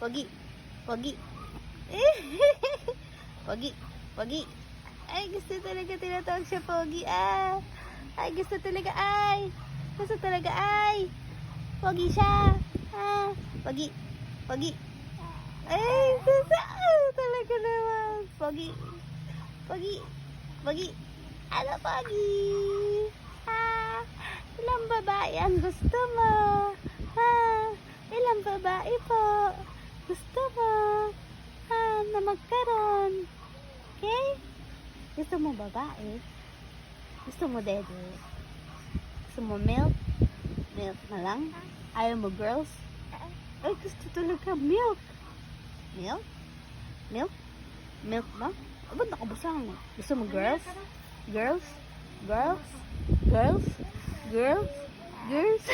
Pogi. Pogi. Pogi. Pogi. Ay, gusto talaga tinatawag siya Pogi. Ay, gusto talaga. Gusto talaga. Pogi siya. Pogi. Pogi. Ay, gusto. Talaga naman. Pogi. Pogi. Pogi. Ano, Pogi? Ilang babae ang gusto mo? Ilang babae po gusto mo? Na magkaroon? Okay? Gusto mo babae? Gusto mo dede? Gusto mo milk? Milk na lang? Ayaw mo girls? Ay, gusto talaga milk. Milk? Milk? Milk ba? Ba't nakabusang? Gusto mo girls? Girls? Girls? Girls? Girls? Girls?